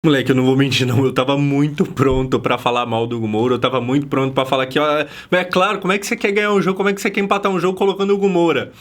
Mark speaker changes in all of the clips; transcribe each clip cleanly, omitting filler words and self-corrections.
Speaker 1: Moleque, eu não vou mentir não, eu tava muito pronto pra falar mal do Hugo Moura, eu tava muito pronto pra falar que, ó, é claro, como é que você quer ganhar um jogo, como é que você quer empatar um jogo colocando o Hugo Moura?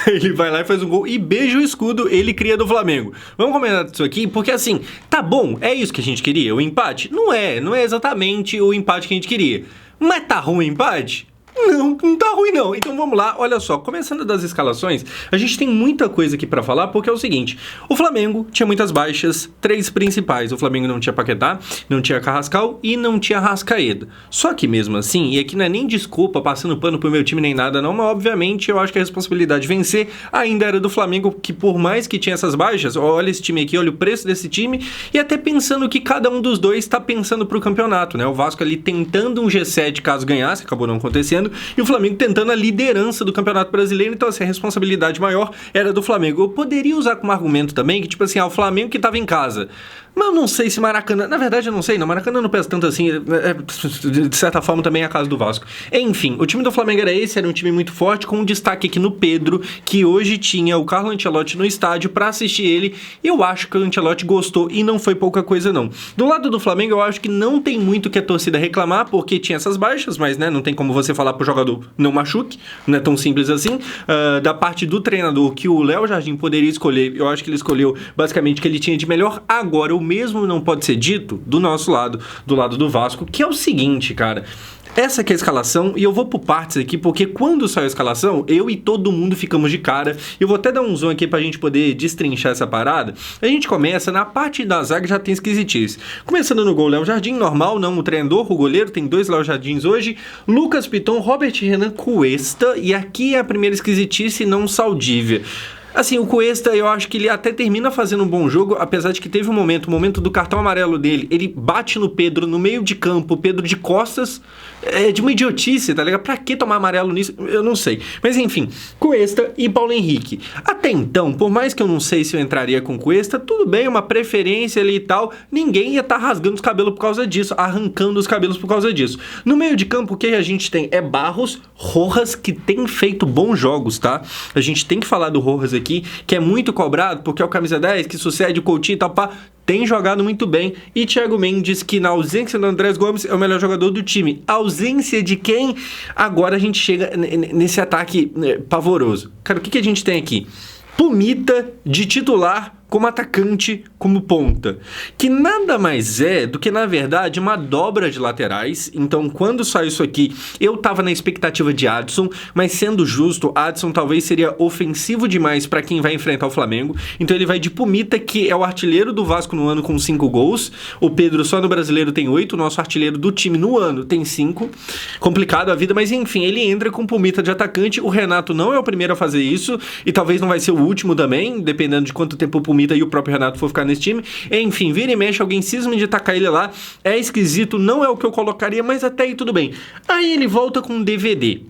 Speaker 1: Ele vai lá e faz um gol e beija o escudo, ele cria do Flamengo. Vamos comentar isso aqui, porque assim, tá bom, é isso que a gente queria, o empate? Não é exatamente o empate que a gente queria. Mas tá ruim o empate? Não tá ruim não. Então vamos lá, olha só, começando das escalações, a gente tem muita coisa aqui pra falar, porque é o seguinte, o Flamengo tinha muitas baixas, 3 principais, o Flamengo não tinha Paquetá, não tinha Carrascal e não tinha Arrascaeta. Só que mesmo assim, e aqui não é nem desculpa, passando pano pro meu time nem nada não, mas obviamente eu acho que a responsabilidade de vencer ainda era do Flamengo, que por mais que tinha essas baixas, olha esse time aqui, olha o preço desse time, e até pensando que cada um dos dois tá pensando pro campeonato, né? O Vasco ali tentando um G7 caso ganhasse, acabou não acontecendo, e o Flamengo tentando a liderança do Campeonato Brasileiro, então assim, a responsabilidade maior era do Flamengo. Eu poderia usar como argumento também que, tipo assim, o Flamengo que tava em casa. Mas eu não sei se Maracanã... Na verdade, eu não sei, não. Maracanã não pesa tanto assim. De certa forma, também é a casa do Vasco. Enfim, o time do Flamengo era esse. Era um time muito forte, com um destaque aqui no Pedro, que hoje tinha o Carlo Ancelotti no estádio pra assistir ele. Eu acho que o Ancelotti gostou e não foi pouca coisa, não. Do lado do Flamengo, eu acho que não tem muito que a torcida reclamar, porque tinha essas baixas, mas, né, não tem como você falar pro jogador não machuque. Não é tão simples assim. Da parte do treinador, que o Léo Jardim poderia escolher, eu acho que ele escolheu basicamente o que ele tinha de melhor. Agora, o mesmo não pode ser dito do nosso lado, do lado do Vasco, que é o seguinte, cara. Essa aqui é a escalação, e eu vou por partes aqui, porque quando saiu a escalação, eu e todo mundo ficamos de cara. Eu vou até dar um zoom aqui pra gente poder destrinchar essa parada. A gente começa, na parte da zaga já tem esquisitice. Começando no gol, Léo Jardim, normal, não o treinador, o goleiro, tem 2 Léo Jardins hoje. Lucas Piton, Robert Renan, Cuesta, e aqui é a primeira esquisitice, não Saldívia. Assim, o Cuesta, eu acho que ele até termina fazendo um bom jogo, apesar de que teve um momento, o momento do cartão amarelo dele, ele bate no Pedro, no meio de campo, o Pedro de costas, é de uma idiotice, tá ligado? Pra que tomar amarelo nisso? Eu não sei. Mas enfim, Cuesta e Paulo Henrique. Até então, por mais que eu não sei se eu entraria com Cuesta, tudo bem, uma preferência ali e tal, ninguém ia estar rasgando os cabelos por causa disso, arrancando os cabelos por causa disso. No meio de campo, o que a gente tem é Barros, Rojas, que tem feito bons jogos, tá? A gente tem que falar do Rojas aqui, que é muito cobrado, porque é o camisa 10, que sucede o Coutinho e tal, pá, tem jogado muito bem. E Thiago Mendes, que na ausência do Andrés Gomes, é o melhor jogador do time. A ausência de quem? Agora a gente chega nesse ataque pavoroso. Cara, o que a gente tem aqui? Pumita de titular como atacante, como ponta, que nada mais é do que, na verdade, uma dobra de laterais. Então, quando saiu isso aqui, eu tava na expectativa de Adson, mas sendo justo, Adson talvez seria ofensivo demais para quem vai enfrentar o Flamengo. Então ele vai de Pumita, que é o artilheiro do Vasco no ano com 5 gols. O Pedro só no Brasileiro tem 8, o nosso artilheiro do time no ano tem 5. Complicado a vida, mas enfim, ele entra com Pumita de atacante. O Renato não é o primeiro a fazer isso, e talvez não vai ser o último também, dependendo de quanto tempo o Pumita e o próprio Renato for ficar nesse time. Enfim, vira e mexe, alguém cisma de tacar ele lá. É esquisito, não é o que eu colocaria, mas até aí tudo bem. Aí ele volta com um DVD.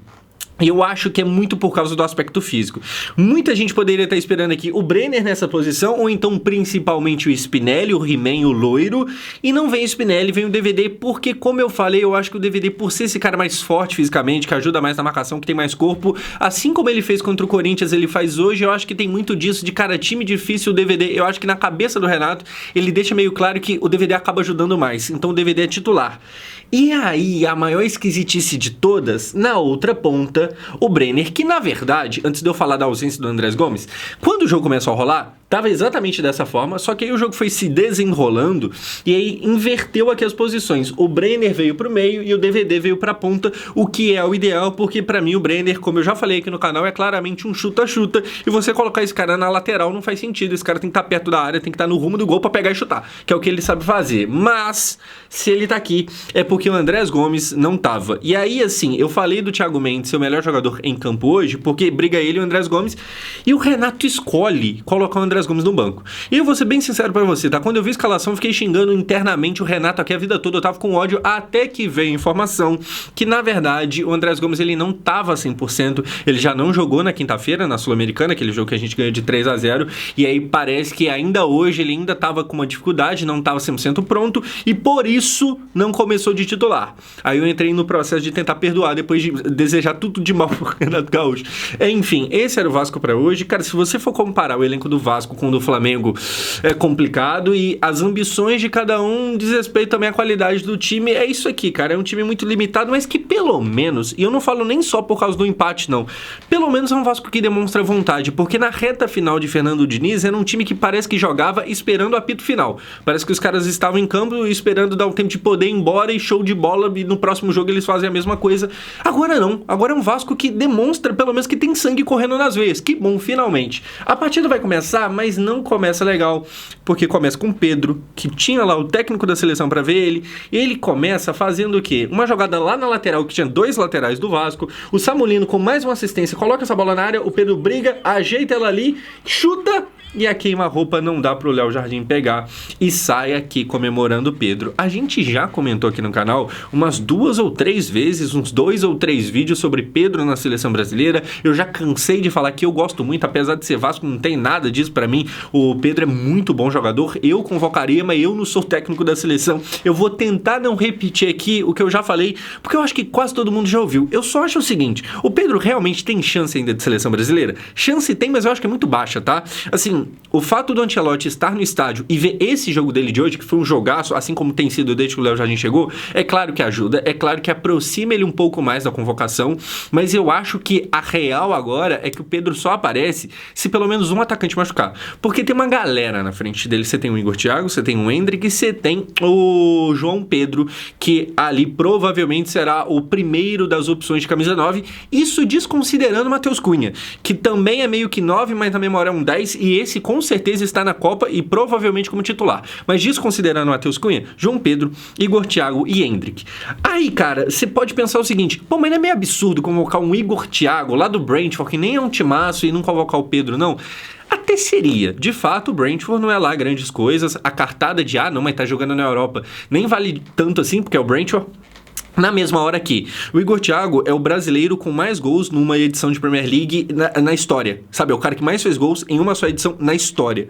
Speaker 1: E eu acho que é muito por causa do aspecto físico. Muita gente poderia estar esperando aqui o Brenner nessa posição, ou então principalmente o Spinelli, o He-Man, o loiro. E não vem o Spinelli, vem o DVD, porque, como eu falei, eu acho que o DVD, por ser esse cara mais forte fisicamente, que ajuda mais na marcação, que tem mais corpo, assim como ele fez contra o Corinthians, ele faz hoje, eu acho que tem muito disso, de cara, time difícil, o DVD. Eu acho que na cabeça do Renato, ele deixa meio claro que o DVD acaba ajudando mais. Então o DVD é titular. E aí, a maior esquisitice de todas, na outra ponta, o Brenner, que na verdade, antes de eu falar da ausência do Andrés Gomes, quando o jogo começou a rolar, tava exatamente dessa forma, só que aí o jogo foi se desenrolando e aí inverteu aqui as posições. O Brenner veio pro meio e o DVD veio pra ponta, o que é o ideal, porque pra mim o Brenner, como eu já falei aqui no canal, é claramente um chuta-chuta, e você colocar esse cara na lateral não faz sentido. Esse cara tem que estar perto da área, tem que estar no rumo do gol pra pegar e chutar, que é o que ele sabe fazer. Mas, se ele tá aqui, é porque o Andrés Gomes não tava. E aí, assim, eu falei do Thiago Mendes ser o melhor jogador em campo hoje, porque briga ele e o Andrés Gomes, e o Renato escolhe colocar o Andrés Gomes no banco. E eu vou ser bem sincero pra você, tá? Quando eu vi a escalação, eu fiquei xingando internamente o Renato aqui a vida toda, eu tava com ódio, até que veio a informação que, na verdade, o Andrés Gomes, ele não tava 100%, ele já não jogou na quinta-feira, na Sul-Americana, aquele jogo que a gente ganhou de 3-0, e aí parece que ainda hoje ele ainda tava com uma dificuldade, não tava 100% pronto, e por isso não começou de titular. Aí eu entrei no processo de tentar perdoar, depois de desejar tudo de mal pro Renato Gaúcho. Enfim, esse era o Vasco pra hoje. Cara, se você for comparar o elenco do Vasco Vasco com o do Flamengo é complicado, e as ambições de cada um diz respeito também à qualidade do time. É isso aqui, cara, é um time muito limitado, mas que pelo menos, e eu não falo nem só por causa do empate não, pelo menos é um Vasco que demonstra vontade, porque na reta final de Fernando Diniz era um time que parece que jogava esperando o apito final, parece que os caras estavam em campo esperando dar o tempo de poder ir embora e show de bola, e no próximo jogo eles fazem a mesma coisa. Agora não, agora é um Vasco que demonstra pelo menos que tem sangue correndo nas veias. Que bom, finalmente. A partida vai começar, mas não começa legal, porque começa com o Pedro, que tinha lá o técnico da seleção pra ver ele, e ele começa fazendo o quê? Uma jogada lá na lateral, que tinha 2 laterais do Vasco, o Samulino com mais uma assistência, coloca essa bola na área, o Pedro briga, ajeita ela ali, chuta, e a queima-roupa não dá pro Léo Jardim pegar e sai aqui comemorando o Pedro. A gente já comentou aqui no canal umas 2 ou 3 vezes, uns 2 ou 3 vídeos sobre Pedro na seleção brasileira. Eu já cansei de falar que eu gosto muito, apesar de ser Vasco, não tem nada disso pra mim. O Pedro é muito bom jogador, eu convocaria, mas eu não sou técnico da seleção. Eu vou tentar não repetir aqui o que eu já falei, porque eu acho que quase todo mundo já ouviu. Eu só acho o seguinte, o Pedro realmente tem chance ainda de seleção brasileira? Chance tem, mas eu acho que é muito baixa, tá? Assim, o fato do Ancelotti estar no estádio e ver esse jogo dele de hoje, que foi um jogaço, assim como tem sido desde que o Léo Jardim chegou, é claro que ajuda, é claro que aproxima ele um pouco mais da convocação, mas eu acho que a real agora é que o Pedro só aparece se pelo menos um atacante machucar, porque tem uma galera na frente dele. Você tem o Igor Thiago, você tem o Endrick, você tem o João Pedro, que ali provavelmente será o primeiro das opções de camisa 9, isso desconsiderando o Matheus Cunha, que também é meio que 9, mas na memória é um 10, e esse com certeza está na Copa e provavelmente como titular. Mas desconsiderando o Matheus Cunha, João Pedro, Igor Thiago e Endrick. Aí, cara, você pode pensar o seguinte, pô, mas não é meio absurdo convocar um Igor Thiago lá do Brentford, que nem é um timaço, e não convocar o Pedro, não? Até seria. De fato, o Brentford não é lá grandes coisas. A cartada de, não, mas tá jogando na Europa, nem vale tanto assim, porque é o Brentford. Na mesma hora que o Igor Thiago é o brasileiro com mais gols numa edição de Premier League na história, sabe? É o cara que mais fez gols em uma só edição na história.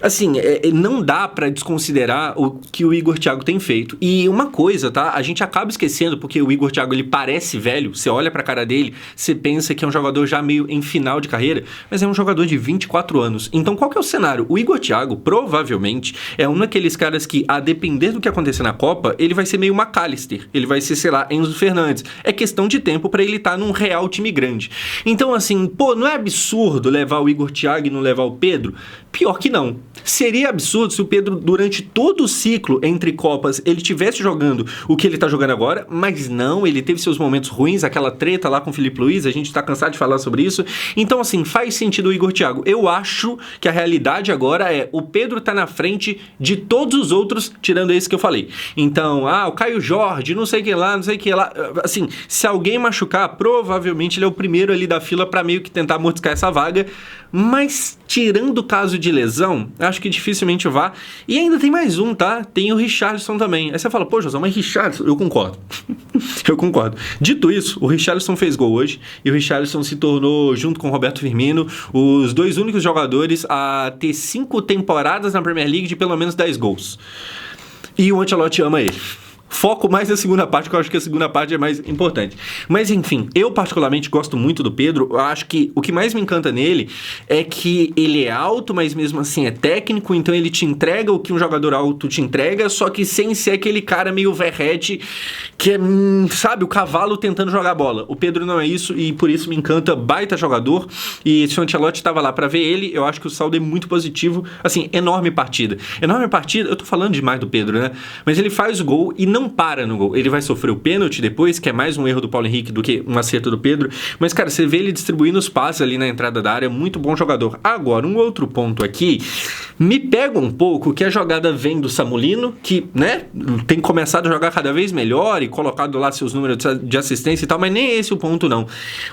Speaker 1: Assim, não dá pra desconsiderar o que o Igor Thiago tem feito. E uma coisa, tá? A gente acaba esquecendo, porque o Igor Thiago, ele parece velho, você olha pra cara dele, você pensa que é um jogador já meio em final de carreira, mas é um jogador de 24 anos. Então, qual que é o cenário? O Igor Thiago, provavelmente, é um daqueles caras que, a depender do que acontecer na Copa, ele vai ser meio McAllister, ele vai ser, sei lá, Enzo Fernandes. É questão de tempo pra ele estar num real time grande. Então, assim, pô, não é absurdo levar o Igor Thiago e não levar o Pedro? Pior que não. Seria absurdo se o Pedro, durante todo o ciclo entre Copas, ele estivesse jogando o que ele tá jogando agora, mas não, ele teve seus momentos ruins, aquela treta lá com o Felipe Luiz, a gente tá cansado de falar sobre isso. Então, assim, faz sentido o Igor Thiago. Eu acho que a realidade agora é, o Pedro tá na frente de todos os outros, tirando esse que eu falei. Então, o Caio Jorge, não sei o que lá, não sei o que lá. Assim, se alguém machucar, provavelmente ele é o primeiro ali da fila pra meio que tentar mordiscar essa vaga, mas tirando o caso de lesão, acho que dificilmente vá. E ainda tem mais um, tá? Tem o Richarlison também. Aí você fala, pô, José, mas Richarlison... Eu concordo. Eu concordo. Dito isso, o Richarlison fez gol hoje, e o Richarlison se tornou, junto com o Roberto Firmino, os 2 únicos jogadores a ter 5 temporadas na Premier League de pelo menos 10 gols. E o Ancelotti ama ele. Foco mais na segunda parte, porque eu acho que a segunda parte é mais importante. Mas enfim, eu particularmente gosto muito do Pedro. Eu acho que o que mais me encanta nele é que ele é alto, mas mesmo assim é técnico, então ele te entrega o que um jogador alto te entrega, só que sem ser aquele cara meio verrete que é, sabe, o cavalo tentando jogar bola. O Pedro não é isso, e por isso me encanta, baita jogador. E se o Ancelotti estava lá pra ver ele, eu acho que o saldo é muito positivo. Assim, enorme partida. Enorme partida, eu tô falando demais do Pedro, né? Mas ele faz o gol e não para no gol. Ele vai sofrer o pênalti depois, que é mais um erro do Paulo Henrique do que um acerto do Pedro. Mas, cara, você vê ele distribuindo os passes ali na entrada da área, muito bom jogador. Agora, um outro ponto aqui, me pega um pouco que a jogada vem do Samulino, que, né, tem começado a jogar cada vez melhor e colocado lá seus números de assistência e tal, mas nem esse é o ponto, não.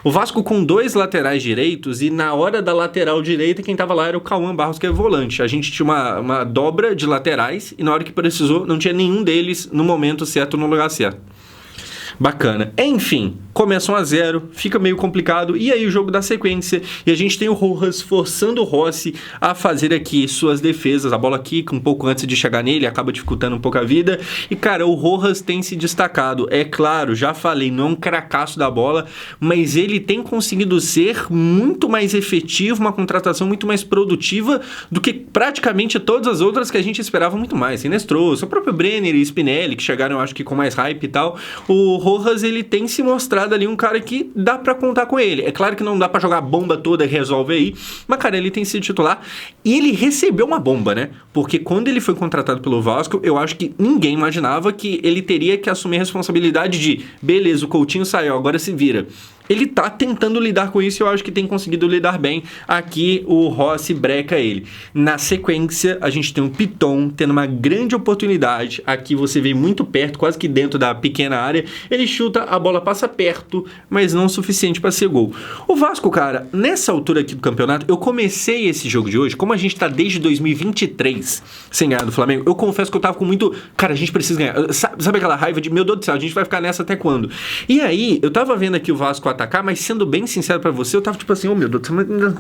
Speaker 1: O Vasco com 2 laterais direitos, e na hora da lateral direita, quem tava lá era o Cauã Barros, que é volante. A gente tinha uma dobra de laterais, e na hora que precisou, não tinha nenhum deles no momento certo, no lugar certo. Bacana. Enfim, começa 1-0, fica meio complicado, e aí o jogo dá sequência, e a gente tem o Rojas forçando o Rossi a fazer aqui suas defesas, a bola quica um pouco antes de chegar nele, acaba dificultando um pouco a vida, e cara, o Rojas tem se destacado, é claro, já falei, não é um cracaço da bola, mas ele tem conseguido ser muito mais efetivo, uma contratação muito mais produtiva do que praticamente todas as outras que a gente esperava muito mais, Sinestro, o próprio Brenner e Spinelli, que chegaram acho que com mais hype e tal, o Rojas ele tem se mostrado ali um cara que dá pra contar com ele. É claro que não dá pra jogar a bomba toda e resolve aí, mas cara, ele tem sido titular e ele recebeu uma bomba, né? Porque quando ele foi contratado pelo Vasco, eu acho que ninguém imaginava que ele teria que assumir a responsabilidade de, beleza, o Coutinho saiu, agora se vira. Ele tá tentando lidar com isso e eu acho que tem conseguido lidar bem. Aqui o Rossi breca ele. Na sequência, a gente tem o Piton tendo uma grande oportunidade. Aqui você vê muito perto, quase que dentro da pequena área. Ele chuta, a bola passa perto, mas não o suficiente para ser gol. O Vasco, cara, nessa altura aqui do campeonato, eu comecei esse jogo de hoje, como a gente tá desde 2023 sem ganhar do Flamengo, eu confesso que eu tava com muito... Cara, a gente precisa ganhar. Sabe aquela raiva de, meu Deus do céu, a gente vai ficar nessa até quando? E aí, eu tava vendo aqui o Vasco atacar, mas sendo bem sincero pra você, eu tava tipo assim, oh meu Deus,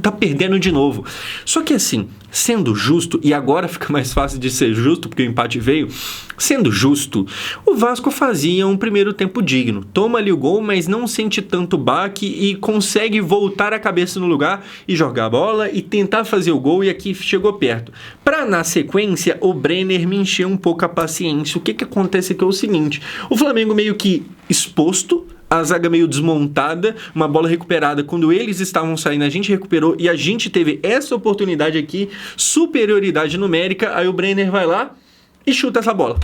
Speaker 1: tá perdendo de novo. Só que assim, sendo justo, e agora fica mais fácil de ser justo, porque o empate veio, sendo justo, o Vasco fazia um primeiro tempo digno. Toma ali o gol, mas não sente tanto baque e consegue voltar a cabeça no lugar e jogar a bola e tentar fazer o gol, e aqui chegou perto. Pra na sequência, o Brenner me encheu um pouco a paciência. O que acontece aqui é o seguinte, o Flamengo meio que exposto, a zaga meio desmontada, uma bola recuperada quando eles estavam saindo, a gente recuperou e a gente teve essa oportunidade aqui, superioridade numérica, aí o Brenner vai lá e chuta essa bola.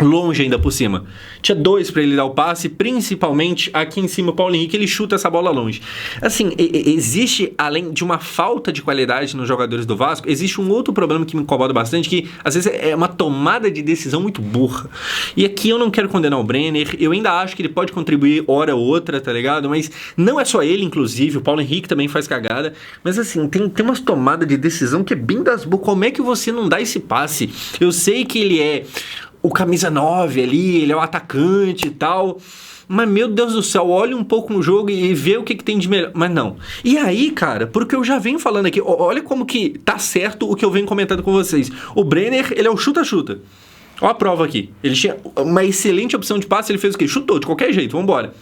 Speaker 1: Longe ainda por cima. Tinha 2 para ele dar o passe, principalmente aqui em cima o Paulo Henrique, ele chuta essa bola longe. Assim, existe, além de uma falta de qualidade nos jogadores do Vasco, existe um outro problema que me incomoda bastante, que às vezes é uma tomada de decisão muito burra. E aqui eu não quero condenar o Brenner, eu ainda acho que ele pode contribuir hora ou outra, tá ligado? Mas não é só ele, inclusive, o Paulo Henrique também faz cagada, mas assim, tem umas tomadas de decisão que é bem das burras. Como é que você não dá esse passe? Eu sei que ele é o camisa 9 ali, ele é o atacante e tal, mas meu Deus do céu, olha um pouco no jogo e vê o que tem de melhor, mas não. E aí, cara, porque eu já venho falando aqui, olha como que tá certo o que eu venho comentando com vocês. O Brenner, ele é o chuta-chuta. Olha a prova aqui, ele tinha uma excelente opção de passe, ele fez o quê? Chutou, de qualquer jeito, vambora.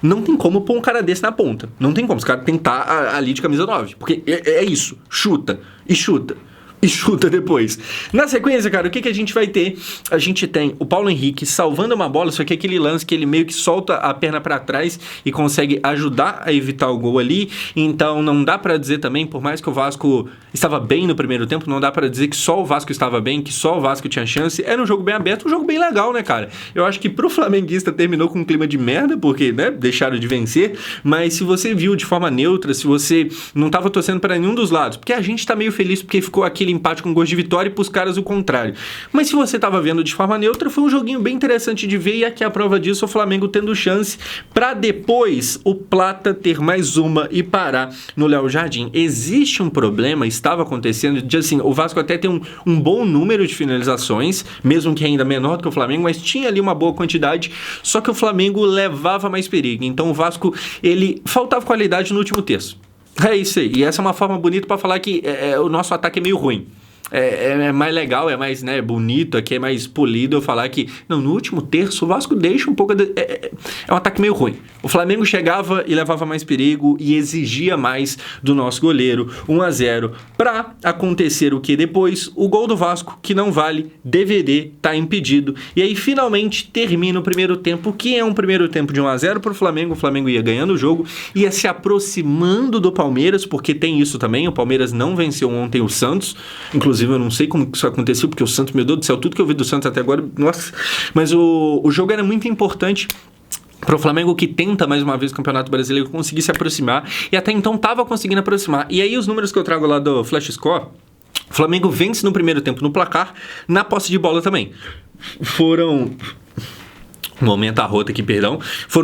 Speaker 1: Não tem como pôr um cara desse na ponta, não tem como, esse cara tem que estar ali de camisa 9, porque é isso, chuta e chuta. E chuta depois. Na sequência, cara, o que a gente vai ter? A gente tem o Paulo Henrique salvando uma bola, só que aquele lance que ele meio que solta a perna pra trás e consegue ajudar a evitar o gol ali. Então não dá pra dizer também, por mais que o Vasco estava bem no primeiro tempo, não dá pra dizer que só o Vasco estava bem, que só o Vasco tinha chance. Era um jogo bem aberto, um jogo bem legal, né, cara? Eu acho que pro flamenguista terminou com um clima de merda, porque, né, deixaram de vencer. Mas se você viu de forma neutra, se você não tava torcendo pra nenhum dos lados, porque a gente tá meio feliz porque ficou aquele empate com gosto de vitória e pros caras o contrário. Mas se você tava vendo de forma neutra, foi um joguinho bem interessante de ver, e aqui a prova disso, o Flamengo tendo chance pra depois o Plata ter mais uma e parar no Léo Jardim. Existe um problema, estava acontecendo, de assim, o Vasco até tem um bom número de finalizações, mesmo que ainda menor do que o Flamengo, mas tinha ali uma boa quantidade, só que o Flamengo levava mais perigo. Então o Vasco, ele faltava qualidade no último terço. É isso aí, e essa é uma forma bonita pra falar que o nosso ataque é meio ruim. É mais legal, é mais, né, bonito, aqui é mais polido eu falar que, não, no último terço o Vasco deixa um pouco... É um ataque meio ruim. O Flamengo chegava e levava mais perigo e exigia mais do nosso goleiro. 1-0 pra acontecer o que depois? O gol do Vasco, que não vale, DVD, tá impedido. E aí finalmente termina o primeiro tempo, que é um primeiro tempo de 1-0 pro Flamengo. O Flamengo ia ganhando o jogo, ia se aproximando do Palmeiras, porque tem isso também, o Palmeiras não venceu ontem o Santos, inclusive eu não sei como isso aconteceu, porque o Santos, meu Deus do céu, tudo que eu vi do Santos até agora, nossa, mas o jogo era muito importante para o Flamengo, que tenta mais uma vez o Campeonato Brasileiro conseguir se aproximar, e até então estava conseguindo aproximar. E aí os números que eu trago lá do Flash Score, o Flamengo vence no primeiro tempo no placar, na posse de bola também. Foram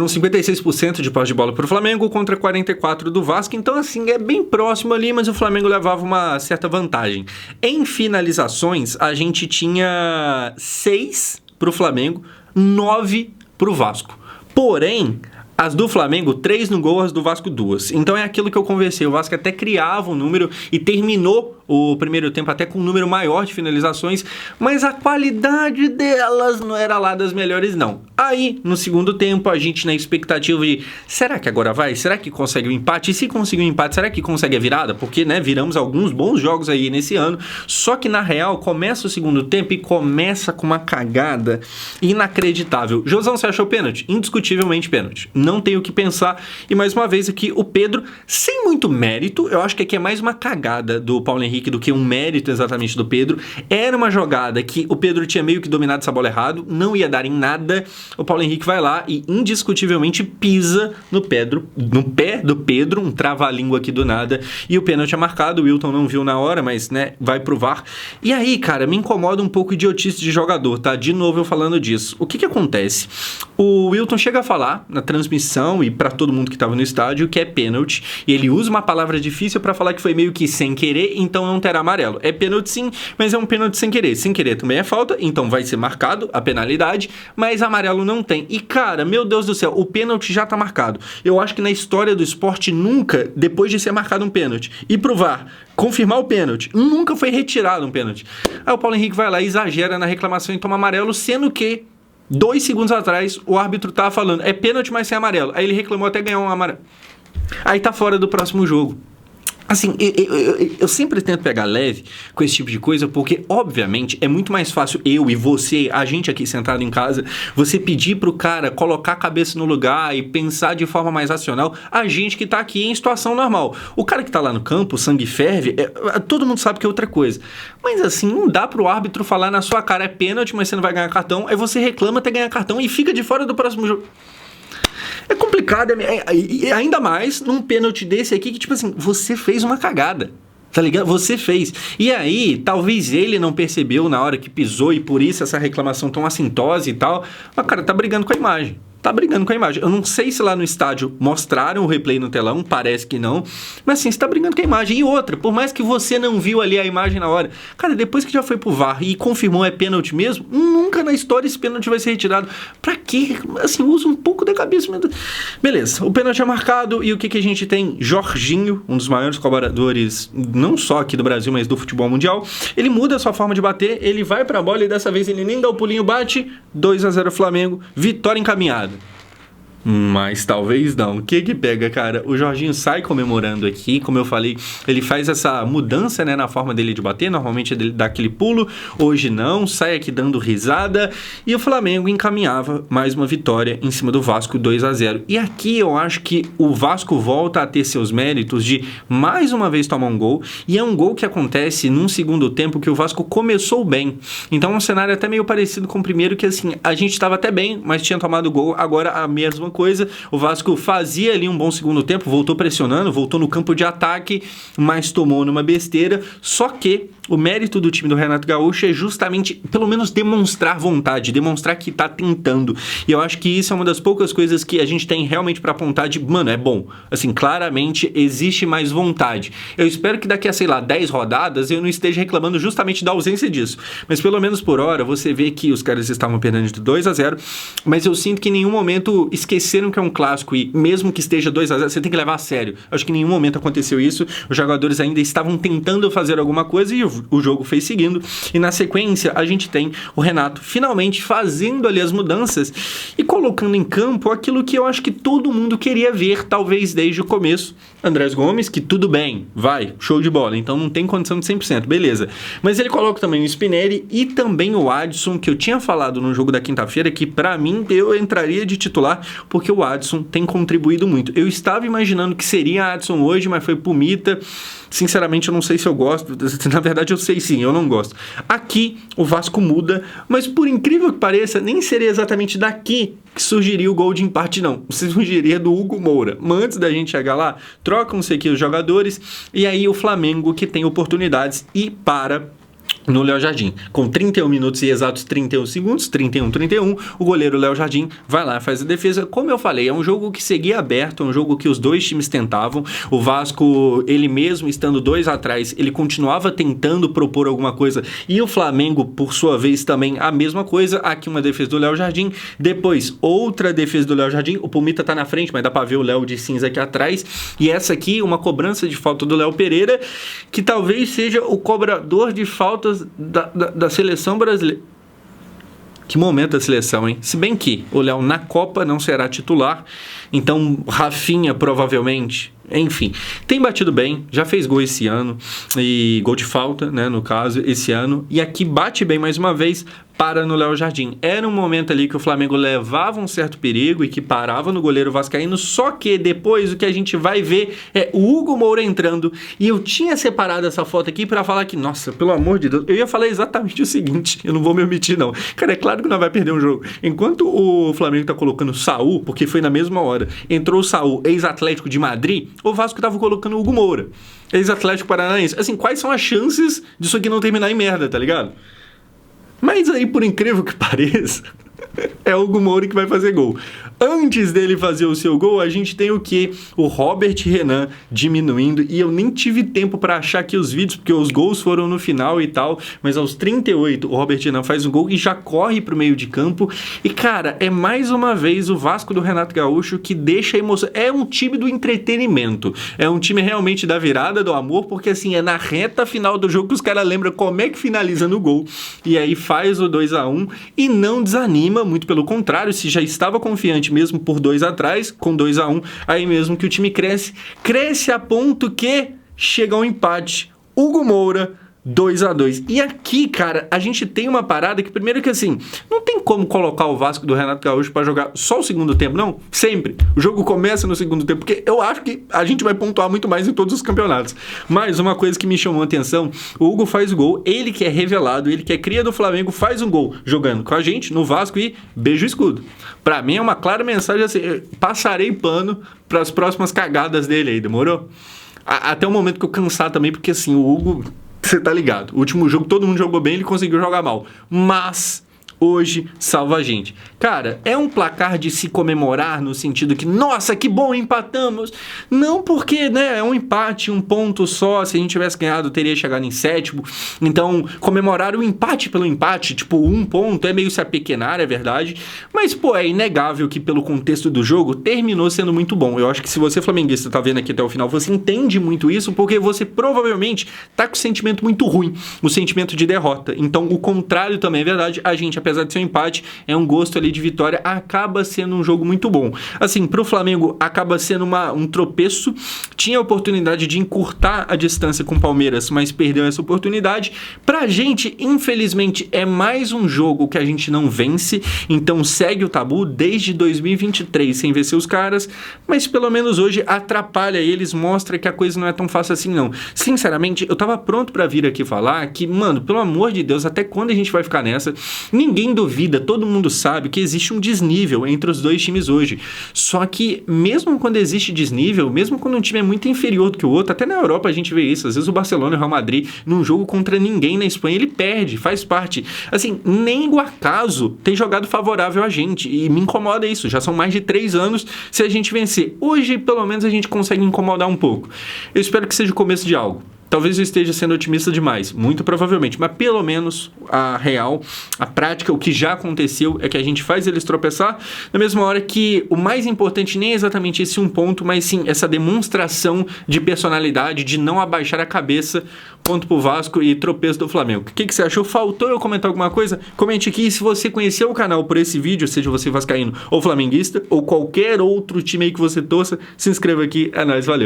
Speaker 1: 56% de posse de bola para o Flamengo contra 44% do Vasco, então assim, é bem próximo ali, mas o Flamengo levava uma certa vantagem. Em finalizações, a gente tinha 6 para o Flamengo, 9 para o Vasco. Porém, As do Flamengo, 3 no gol, as do Vasco 2. Então é aquilo que eu conversei, o Vasco até criava um número e terminou o primeiro tempo até com um número maior de finalizações, mas a qualidade delas não era lá das melhores não. Aí, no segundo tempo, a gente na expectativa de, será que agora vai? Será que consegue o empate? E se conseguir o empate, será que consegue a virada? Porque, né, viramos alguns bons jogos aí nesse ano, só que na real, começa o segundo tempo e começa com uma cagada inacreditável. Josão, você achou pênalti? Indiscutivelmente pênalti. Não tenho o que pensar. E mais uma vez aqui, o Pedro, sem muito mérito, eu acho que aqui é mais uma cagada do Paulo Henrique do que um mérito exatamente do Pedro. Era uma jogada que o Pedro tinha meio que dominado essa bola errado, não ia dar em nada. O Paulo Henrique vai lá e indiscutivelmente pisa no pé do Pedro, um trava-língua aqui do nada, e o pênalti é marcado. O Wilton não viu na hora, mas, né, vai pro VAR. E aí, cara, me incomoda um pouco idiotice de jogador, tá? De novo eu falando disso. O que acontece? O Wilton chega a falar na transmissão e pra todo mundo que tava no estádio que é pênalti, e ele usa uma palavra difícil pra falar que foi meio que sem querer, então não terá amarelo. É pênalti sim, mas é um pênalti sem querer. Sem querer também é falta, então vai ser marcado a penalidade, mas amarelo não tem. E cara, meu Deus do céu, o pênalti já tá marcado. Eu acho que na história do esporte nunca, depois de ser marcado um pênalti e pro VAR confirmar o pênalti, nunca foi retirado um pênalti. Aí o Paulo Henrique vai lá e exagera na reclamação e toma amarelo, sendo que 2 segundos atrás o árbitro tava falando, é pênalti, mas sem amarelo. Aí ele reclamou até ganhar um amarelo. Aí tá fora do próximo jogo. Assim, eu sempre tento pegar leve com esse tipo de coisa, porque, obviamente, é muito mais fácil eu e você, a gente aqui sentado em casa, você pedir pro cara colocar a cabeça no lugar e pensar de forma mais racional, a gente que tá aqui em situação normal. O cara que tá lá no campo, sangue ferve, todo mundo sabe que é outra coisa. Mas, assim, não dá pro árbitro falar na sua cara, é pênalti, mas você não vai ganhar cartão, aí você reclama até ganhar cartão e fica de fora do próximo jogo. É complicado, ainda mais num pênalti desse aqui que, tipo assim, você fez uma cagada, tá ligado? Você fez. E aí, talvez ele não percebeu na hora que pisou e por isso essa reclamação tão assintosa e tal, mas, cara, tá brigando com a imagem. Tá brigando com a imagem. Eu não sei se lá no estádio mostraram o replay no telão, parece que não. Mas assim, você tá brigando com a imagem. E outra, por mais que você não viu ali a imagem na hora, cara, depois que já foi pro VAR e confirmou é pênalti mesmo, nunca na história esse pênalti vai ser retirado. Pra quê? Assim, usa um pouco da cabeça. Beleza, o pênalti é marcado e o que a gente tem? Jorginho, um dos maiores cobradores, não só aqui do Brasil, mas do futebol mundial. Ele muda a sua forma de bater, ele vai pra bola e dessa vez ele nem dá o pulinho, bate, 2-0 Flamengo, vitória encaminhada. Mas talvez não. O que pega, cara? O Jorginho sai comemorando aqui, como eu falei, ele faz essa mudança, né, na forma dele de bater. Normalmente ele dá aquele pulo, hoje não, sai aqui dando risada. E o Flamengo encaminhava mais uma vitória em cima do Vasco, 2-0. E aqui eu acho que o Vasco volta a ter seus méritos de mais uma vez tomar um gol. E é um gol que acontece num segundo tempo que o Vasco começou bem. Então é um cenário até meio parecido com o primeiro, que assim, a gente estava até bem, mas tinha tomado gol. Agora a mesma coisa, o Vasco fazia ali um bom segundo tempo, voltou pressionando, voltou no campo de ataque, mas tomou numa besteira. Só que o mérito do time do Renato Gaúcho é justamente, pelo menos, demonstrar vontade, demonstrar que tá tentando. E eu acho que isso é uma das poucas coisas que a gente tem realmente pra apontar de, mano, é bom. Assim, claramente existe mais vontade. Eu espero que daqui a, sei lá, 10 rodadas eu não esteja reclamando justamente da ausência disso. Mas pelo menos por hora você vê que os caras estavam perdendo de 2-0, mas eu sinto que em nenhum momento esqueceram que é um clássico e mesmo que esteja 2-0, você tem que levar a sério. Eu acho que em nenhum momento aconteceu isso. Os jogadores ainda estavam tentando fazer alguma coisa e o jogo foi seguindo. E na sequência a gente tem o Renato finalmente fazendo ali as mudanças e colocando em campo aquilo que eu acho que todo mundo queria ver, talvez desde o começo. Andrés Gomes, que tudo bem, vai, show de bola, então não tem condição de 100%, beleza. Mas ele coloca também o Spinelli e também o Adson, que eu tinha falado no jogo da quinta-feira, que pra mim eu entraria de titular, porque o Adson tem contribuído muito. Eu estava imaginando que seria Adson hoje, mas foi pro Mita. Sinceramente, eu não sei se eu gosto. Na verdade, eu sei sim, eu não gosto. Aqui, o Vasco muda, mas por incrível que pareça, nem seria exatamente daqui que surgiria o gol de empate, não. Surgiria do Hugo Moura. Mas antes da gente chegar lá, trocam-se aqui os jogadores, e aí o Flamengo, que tem oportunidades, e para no Léo Jardim. Com 31 minutos e exatos 31 segundos, 31, o goleiro Léo Jardim vai lá e faz a defesa. Como eu falei, é um jogo que seguia aberto, é um jogo que os dois times tentavam. O Vasco, ele mesmo estando 2 atrás, ele continuava tentando propor alguma coisa. E o Flamengo, por sua vez, também a mesma coisa. Aqui uma defesa do Léo Jardim. Depois, outra defesa do Léo Jardim. O Pumita tá na frente, mas dá pra ver o Léo de cinza aqui atrás. E essa aqui, uma cobrança de falta do Léo Pereira, que talvez seja o cobrador de faltas da seleção brasileira. Que momento da seleção, hein? Se bem que o Léo na Copa não será titular, então Rafinha provavelmente, enfim, tem batido bem, já fez gol esse ano, e gol de falta, né, no caso, esse ano, e aqui bate bem mais uma vez, para no Léo Jardim. Era um momento ali que o Flamengo levava um certo perigo e que parava no goleiro vascaíno, só que depois o que a gente vai ver é o Hugo Moura entrando, e eu tinha separado essa foto aqui para falar que, nossa, pelo amor de Deus, eu ia falar exatamente o seguinte, eu não vou me omitir não. Cara, é claro que não vai perder um jogo. Enquanto o Flamengo tá colocando o Saul, porque foi na mesma hora, entrou o Saul, ex-Atlético de Madrid, o Vasco tava colocando o Hugo Moura, ex-Atlético Paranaense. Assim, quais são as chances disso aqui não terminar em merda, tá ligado? Mas aí, por incrível que pareça, é o Hugo Moura que vai fazer gol. Antes dele fazer o seu gol, a gente tem o quê? O Robert Renan diminuindo, e eu nem tive tempo para achar aqui os vídeos, porque os gols foram no final e tal, mas aos 38 o Robert Renan faz um gol e já corre pro meio de campo, e cara, é mais uma vez o Vasco do Renato Gaúcho que deixa a emoção. É um time do entretenimento, é um time realmente da virada do amor, porque assim, é na reta final do jogo que os caras lembram como é que finaliza no gol, e aí faz o 2-1 e não desanima, muito pelo contrário, se já estava confiante mesmo por 2 atrás, com 2-1, aí mesmo que o time cresce a ponto que chega ao empate. Hugo Moura, 2-2. E aqui, cara, a gente tem uma parada que, primeiro que assim, não tem como colocar o Vasco do Renato Gaúcho para jogar só o segundo tempo, não. Sempre. O jogo começa no segundo tempo, porque eu acho que a gente vai pontuar muito mais em todos os campeonatos. Mas uma coisa que me chamou a atenção, o Hugo faz o gol, ele que é revelado, ele que é cria do Flamengo, faz um gol jogando com a gente no Vasco e beija o escudo. Pra mim é uma clara mensagem assim, passarei pano para as próximas cagadas dele aí, demorou? Até o momento que eu cansar também, porque assim, o Hugo... Você tá ligado, o último jogo todo mundo jogou bem, ele conseguiu jogar mal, mas hoje salva a gente. Cara, é um placar de se comemorar no sentido que, nossa, que bom, empatamos. Não porque, né, é um empate, um ponto só, se a gente tivesse ganhado teria chegado em 7º. Então, comemorar o empate pelo empate, tipo, 1 ponto, é meio se apequenar, é verdade. Mas, pô, é inegável que pelo contexto do jogo, terminou sendo muito bom. Eu acho que se você, flamenguista, tá vendo aqui até o final, você entende muito isso, porque você provavelmente tá com um sentimento muito ruim, o sentimento de derrota. Então, o contrário também é verdade. A gente, apesar de ser um empate, é um gosto ali de vitória, acaba sendo um jogo muito bom. Assim, pro Flamengo acaba sendo um tropeço, tinha a oportunidade de encurtar a distância com o Palmeiras, mas perdeu essa oportunidade. Pra gente, infelizmente, é mais um jogo que a gente não vence, então segue o tabu desde 2023 sem vencer os caras, mas pelo menos hoje atrapalha eles, mostra que a coisa não é tão fácil assim não. Sinceramente, eu tava pronto pra vir aqui falar que, mano, pelo amor de Deus, até quando a gente vai ficar nessa? Ninguém duvida, todo mundo sabe que existe um desnível entre os dois times hoje. Só que mesmo quando existe desnível, mesmo quando um time é muito inferior do que o outro, até na Europa a gente vê isso, às vezes o Barcelona e o Real Madrid, num jogo contra ninguém na Espanha, ele perde, faz parte. Assim, nem o acaso tem jogado favorável a gente, e me incomoda isso, já são mais de 3 anos se a gente vencer. Hoje, pelo menos, a gente consegue incomodar um pouco. Eu espero que seja o começo de algo. Talvez eu esteja sendo otimista demais, muito provavelmente, mas pelo menos a real, a prática, o que já aconteceu é que a gente faz eles tropeçar na mesma hora que o mais importante nem é exatamente esse um ponto, mas sim essa demonstração de personalidade, de não abaixar a cabeça, ponto pro Vasco e tropeço do Flamengo. O que você achou? Faltou eu comentar alguma coisa? Comente aqui. Se você conheceu o canal por esse vídeo, seja você vascaíno ou flamenguista, ou qualquer outro time aí que você torça, se inscreva aqui, é nóis, valeu!